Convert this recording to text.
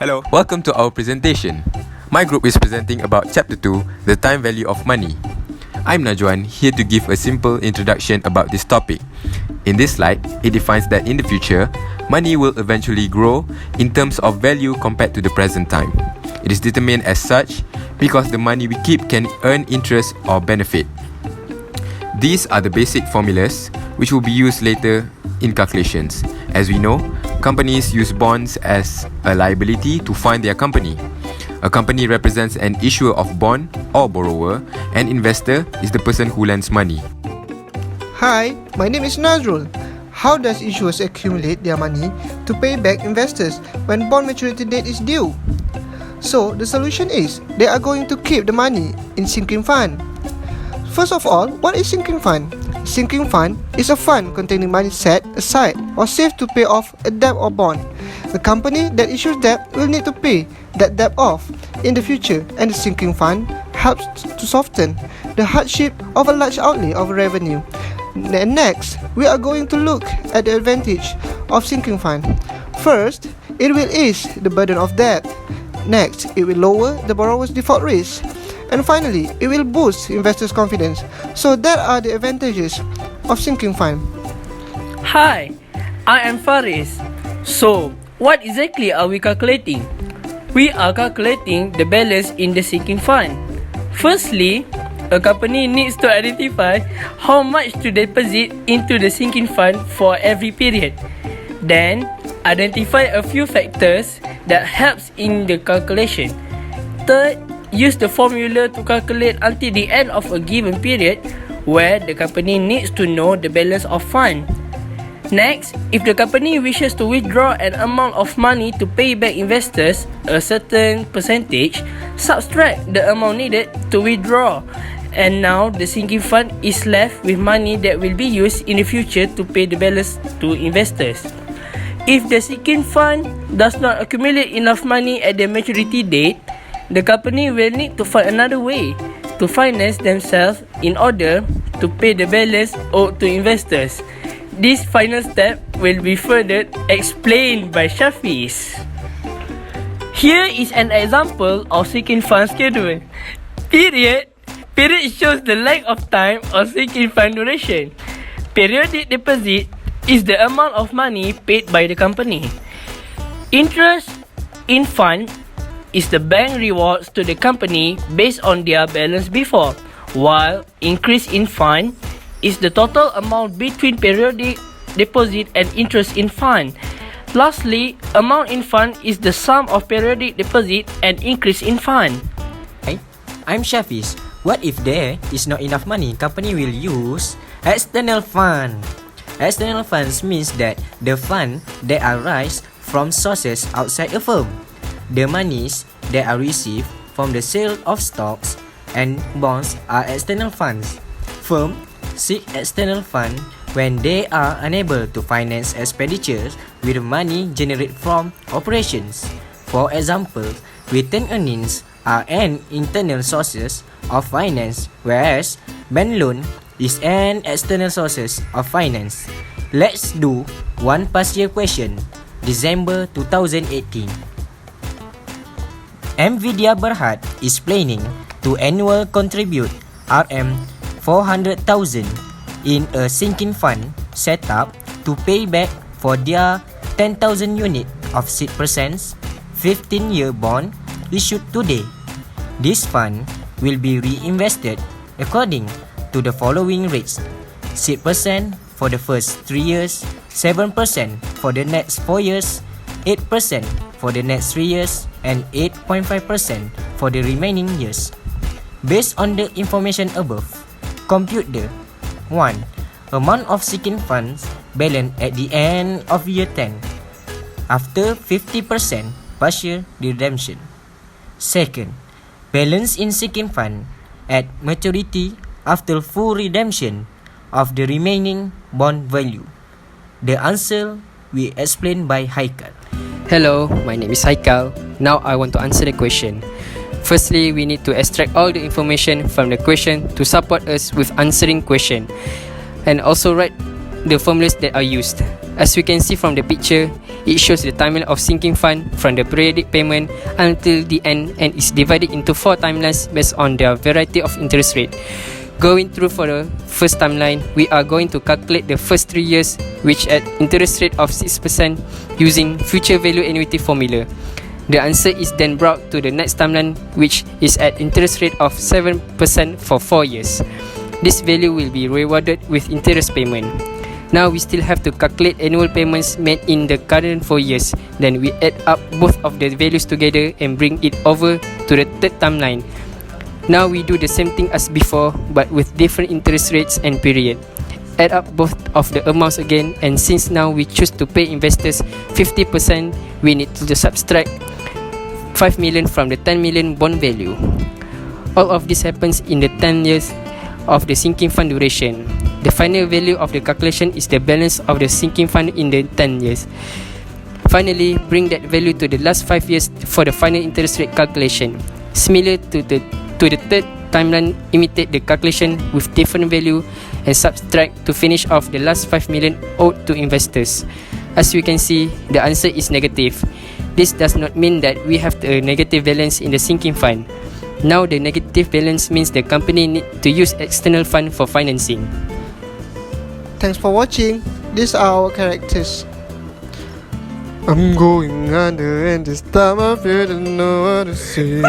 Hello, welcome to our presentation. My group is presenting about Chapter 2, The Time Value of Money. I'm Najwan, here to give a simple introduction about this topic. In this slide, it defines that in the future, money will eventually grow in terms of value compared to the present time. It is determined as such because the money we keep can earn interest or benefit. These are the basic formulas which will be used later in calculations. As we know, companies use bonds as a liability to fund their company. A company represents an issuer of bond or borrower, and investor is the person who lends money. Hi, my name is Nazrul. How does issuers accumulate their money to pay back investors when bond maturity date is due? So, the solution is they are going to keep the money in sinking fund. First of all, what is sinking fund? Sinking fund is a fund containing money set aside or saved to pay off a debt or bond. The company that issues debt will need to pay that debt off in the future, and the sinking fund helps to soften the hardship of a large outlay of revenue. Next, we are going to look at the advantage of sinking fund. First, it will ease the burden of debt. Next, it will lower the borrower's default risk. And finally, it will boost investors' confidence. So that are the advantages of sinking fund. Hi, I am Faris. So, what exactly are we calculating? We are calculating the balance in the sinking fund. Firstly, a company needs to identify how much to deposit into the sinking fund for every period. Then, identify a few factors that helps in the calculation. Third, use the formula to calculate until the end of a given period where the company needs to know the balance of fund. Next, if the company wishes to withdraw an amount of money to pay back investors a certain percentage, subtract the amount needed to withdraw. And now the sinking fund is left with money that will be used in the future to pay the balance to investors. If the sinking fund does not accumulate enough money at the maturity date, the company will need to find another way to finance themselves in order to pay the balance owed to investors. This final step will be further explained by Shafiz. Here is an example of sinking fund schedule. Period shows the length of time of sinking fund duration. Periodic deposit is the amount of money paid by the company. Interest in fund is the bank rewards to the company based on their balance before, while increase in fund is the total amount between periodic deposit and interest in fund. Lastly, amount in fund is the sum of periodic deposit and increase in fund. Hi, I'm Shafiz. What if there is not enough money? Company will use external fund. External funds means that the fund that arise from sources outside a firm. The monies that are received from the sale of stocks and bonds are external funds. Firms seek external fund when they are unable to finance expenditures with money generated from operations. For example, retained earnings are an internal sources of finance, whereas bank loan is an external sources of finance. Let's do one past year question, December 2018. Nvidia Berhad is planning to annual contribute RM 400,000 in a sinking fund set up to pay back for their 10,000 unit of 6% 15-year bond issued today. This fund will be reinvested according to the following rates: 6% for the first 3 years, 7% for the next 4 years, 8% for the next 3 years, and 8.5% for the remaining years. Based on the information above, compute the 1. Amount of sinking funds balance at the end of year 10 after 50% partial redemption. Second, balance in sinking fund at maturity after full redemption of the remaining bond value. The answer we explained by Haikal. Hello, my name is Haikal. Now I want to answer the question. Firstly, we need to extract all the information from the question to support us with answering question, and also write the formulas that are used. As we can see from the picture, It shows the timeline of sinking fund from the periodic payment until the end and is divided into 4 timelines based on their variety of interest rate. Going through for the first timeline, we are going to calculate the first 3 years, which at interest rate of 6% using future value annuity formula. The answer is then brought to the next timeline, which is at interest rate of 7% for 4 years. This value will be rewarded with interest payment. Now we still have to calculate annual payments made in the current 4 years. Then we add up both of the values together and bring it over to the third timeline. Now we do the same thing as before, but with different interest rates and period. Add up both of the amounts again, and since now we choose to pay investors 50%, we need to subtract 5 million from the 10 million bond value. All of this happens in the 10 years of the sinking fund duration. The final value of the calculation is the balance of the sinking fund in the 10 years. Finally, bring that value to the last 5 years for the final interest rate calculation. Similar to the third timeline, imitate the calculation with different value and subtract to finish off the last 5 million owed to investors. As we can see, the answer is negative. This does not mean that we have a negative balance in the sinking fund. Now the negative balance means the company need to use external fund for financing. Thanks for watching. These are our characters. I'm going under, and this time I feel to know what to say.